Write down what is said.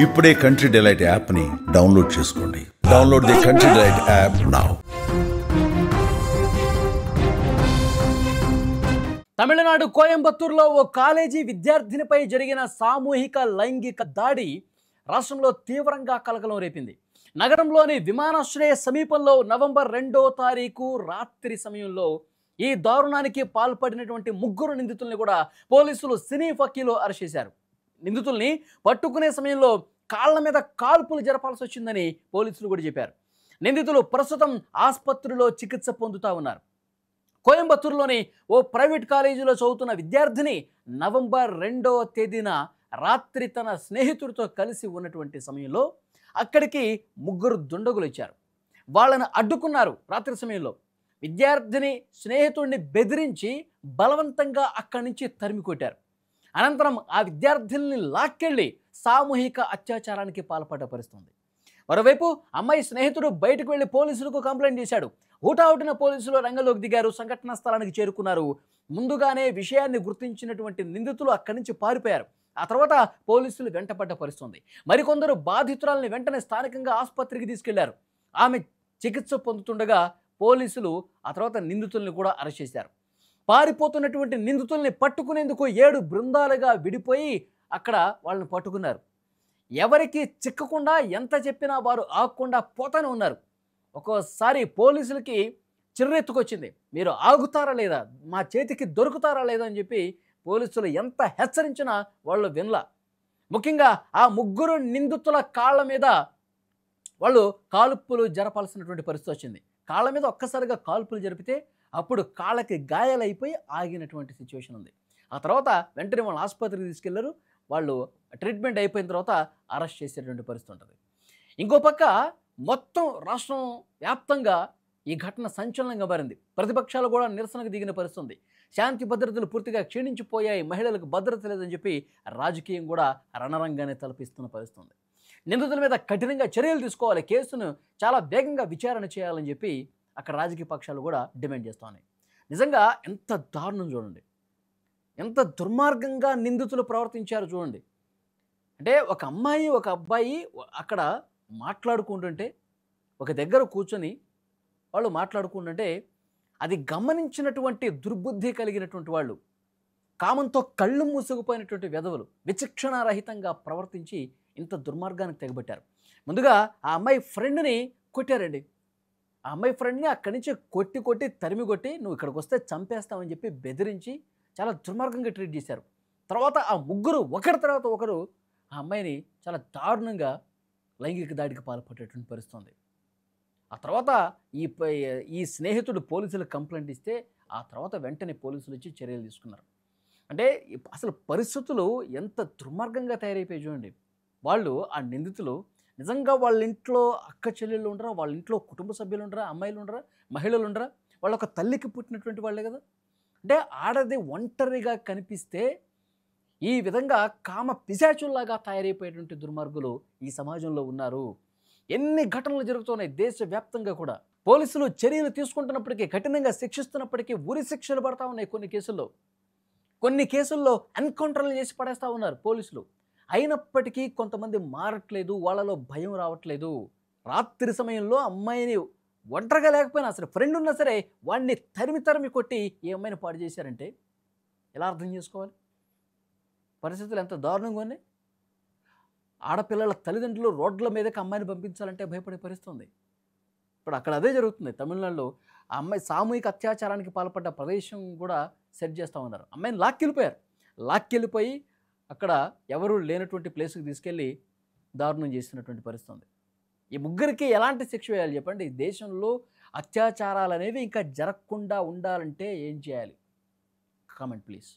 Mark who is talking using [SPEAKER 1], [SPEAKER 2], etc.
[SPEAKER 1] ఇప్పుడే Country Delight యాప్ని download చేసుకోండి. Download the Country Delight app now.
[SPEAKER 2] Tamil Nadu కోయంబత్తూరులో ఓ కాలేజీ విద్యార్థినిపై జరిగిన సామూహిక లైంగిక దాడి రాష్ట్రంలో తీవ్రంగా కలకలం రేపింది. నగరంలోని విమానాశ్రయ సమీపంలో నవంబర్ 2వ తారీఖు రాత్రి సమయంలో ఈ దారుణానికి పాల్పడినటువంటి 3 నిందితుల్ని కూడా పోలీసులు సినీ ఫకీలో అరెస్ట్ చేశారు. నిందితుల్ని పట్టుకునే సమయంలో కాళ్ల మీద కాల్పులు జరపాల్సి వచ్చిందని పోలీసులు కూడా చెప్పారు. నిందితులు ప్రస్తుతం ఆసుపత్రిలో చికిత్స పొందుతూ ఉన్నారు. కోయంబత్తూరులోని ఓ ప్రైవేట్ కాలేజీలో చదువుతున్న విద్యార్థిని నవంబర్ 2వ తేదీన రాత్రి తన స్నేహితుడితో కలిసి ఉన్నటువంటి సమయంలో అక్కడికి 3 దుండగులు వచ్చారు. వాళ్ళని అడ్డుకున్నారు. రాత్రి సమయంలో విద్యార్థిని స్నేహితుడిని బెదిరించి బలవంతంగా అక్కడి నుంచి తరిమి కొట్టారు. అనంతరం ఆ విద్యార్థిని లాక్కెళ్ళి సామూహిక అత్యాచారానికి పాల్పడ్డ పరిస్థితి. మరోవైపు అమ్మాయి స్నేహితుడు బయటకు వెళ్లి పోలీసులకు కంప్లైంట్ చేశాడు. హుటాహుటిన పోలీసులు రంగంలోకి దిగారు. సంఘటనా స్థలానికి చేరుకున్నారు. ముందుగానే విషయాన్ని గుర్తించినటువంటి నిందితులు అక్కడి నుంచి పారిపోయారు. ఆ తర్వాత పోలీసులు వెంటపడ్డ పరిస్థితి. మరికొందరు బాధితురాలని వెంటనే స్థానికంగా ఆసుపత్రికి తీసుకెళ్లారు. ఆమె చికిత్స పొందుతుండగా పోలీసులు ఆ తర్వాత నిందితుల్ని కూడా అరెస్ట్ చేశారు. పారిపోతున్నటువంటి నిందితుల్ని పట్టుకునేందుకు 7 బృందాలుగా విడిపోయి అక్కడ వాళ్ళని పట్టుకున్నారు. ఎవరికి చిక్కకుండా ఎంత చెప్పినా వారు ఆగకుండా పోతానే ఉన్నారు. ఒక్కోసారి పోలీసులకి చిర్రెత్తుకొచ్చింది. మీరు ఆగుతారా లేదా, మా చేతికి దొరుకుతారా లేదా అని చెప్పి పోలీసులు ఎంత హెచ్చరించినా వాళ్ళు వినలా. ముఖ్యంగా ఆ 3 నిందితుల కాళ్ళ మీద వాళ్ళు కాల్పులు జరపాల్సినటువంటి పరిస్థితి వచ్చింది. కాళ్ళ మీద ఒక్కసారిగా కాల్పులు జరిపితే అప్పుడు కాళ్ళకి గాయాలైపోయి ఆగినటువంటి సిచ్యువేషన్ ఉంది. ఆ తర్వాత వెంటనే వాళ్ళు ఆసుపత్రికి తీసుకెళ్లారు. వాళ్ళు ట్రీట్మెంట్ అయిపోయిన తర్వాత అరెస్ట్ చేసేటువంటి పరిస్థితి ఉంటుంది. ఇంకో పక్క మొత్తం రాష్ట్రం వ్యాప్తంగా ఈ ఘటన సంచలనంగా మారింది. ప్రతిపక్షాలు కూడా నిరసనకు దిగిన పరిస్థితి. శాంతి భద్రతలు పూర్తిగా క్షీణించిపోయాయి, మహిళలకు భద్రత లేదని చెప్పి రాజకీయం కూడా రణరంగానే తలపిస్తున్న పరిస్థితి. నిందితుల మీద కఠినంగా చర్యలు తీసుకోవాలి, కేసును చాలా వేగంగా విచారణ చేయాలని చెప్పి అక్కడ రాజకీయ పక్షాలు కూడా డిమాండ్ చేస్తూ ఉన్నాయి. నిజంగా ఎంత దారుణం చూడండి, ఎంత దుర్మార్గంగా నిందితులు ప్రవర్తించారు చూడండి. అంటే ఒక అమ్మాయి ఒక అబ్బాయి అక్కడ మాట్లాడుకుంటుంటే, ఒక దగ్గర కూర్చొని వాళ్ళు మాట్లాడుకుంటుంటే అది గమనించినటువంటి దుర్బుద్ధి కలిగినటువంటి వాళ్ళు, కామంతో కళ్ళు మూసుకుపోయినటువంటి వెధవలు విచక్షణారహితంగా ప్రవర్తించి ఇంత దుర్మార్గానికి తెగబెట్టారు. ముందుగా ఆ అమ్మాయి ఫ్రెండ్ని కొట్టారండి. ఆ అమ్మాయి ఫ్రెండ్ని అక్కడి నుంచి కొట్టి తరిమి కొట్టి నువ్వు ఇక్కడికి వస్తే చంపేస్తామని చెప్పి బెదిరించి చాలా దుర్మార్గంగా ట్రీట్ చేశారు. తర్వాత ఆ 3 ఒకరి తర్వాత ఒకరు ఆ అమ్మాయిని చాలా దారుణంగా లైంగిక దాడికి పాల్పడేటువంటి పరిస్థితి ఉంది. ఆ తర్వాత ఈ స్నేహితుడు పోలీసులకు కంప్లైంట్ ఇస్తే ఆ తర్వాత వెంటనే పోలీసులు వచ్చి చర్యలు తీసుకున్నారు. అంటే అసలు పరిస్థితులు ఎంత దుర్మార్గంగా తయారైపోయి చూడండి. వాళ్ళు ఆ నిందితులు నిజంగా వాళ్ళ ఇంట్లో అక్క చెల్లెళ్ళు ఉండరా, వాళ్ళ ఇంట్లో కుటుంబ సభ్యులు ఉండరా, అమ్మాయిలు ఉండరా, మహిళలు ఉండరా, వాళ్ళ ఒక తల్లికి పుట్టినటువంటి వాళ్ళే కదా. అంటే ఆడది ఒంటరిగా కనిపిస్తే ఈ విధంగా కామ పిశాచుల్లాగా తయారైపోయేటువంటి దుర్మార్గులు ఈ సమాజంలో ఉన్నారు. ఎన్ని ఘటనలు జరుగుతున్నాయి దేశవ్యాప్తంగా కూడా. పోలీసులు చర్యలు తీసుకుంటున్నప్పటికీ, కఠినంగా శిక్షిస్తున్నప్పటికీ ఉరి శిక్షలు పడతా ఉన్నాయి. కొన్ని కేసుల్లో ఎన్కౌంటర్లు చేసి పడేస్తూ ఉన్నారు పోలీసులు. అయినప్పటికీ కొంతమంది మారట్లేదు, వాళ్ళలో భయం రావట్లేదు. రాత్రి సమయంలో అమ్మాయిని ఒంటరిగా లేకపోయినా అసలు ఫ్రెండ్ ఉన్నా సరే వాడిని తరిమి కొట్టి ఈ అమ్మాయిని పాడు చేశారంటే ఎలా అర్థం చేసుకోవాలి? పరిస్థితులు ఎంత దారుణంగా ఉన్నాయి. ఆడపిల్లల తల్లిదండ్రులు రోడ్ల మీదకి అమ్మాయిని పంపించాలంటే భయపడే పరిస్థితి ఉంది. ఇప్పుడు అక్కడ అదే జరుగుతుంది. తమిళనాడులో ఆ అమ్మాయి సామూహిక అత్యాచారానికి పాల్పడ్డ ప్రదేశం కూడా సెట్ చేస్తూ ఉన్నారు. అమ్మాయిని లాక్కెళ్ళిపోయి అక్కడ ఎవరు లేనటువంటి ప్లేస్కి తీసుకెళ్ళి దారుణం చేసినటువంటి పరిస్థితి ఉంది. ఈ 3కి ఎలాంటి శిక్ష వేయాలి చెప్పండి? దేశంలో అత్యాచారాలు అనేవి ఇంకా జరగకుండా ఉండాలంటే ఏం చేయాలి? Comment please.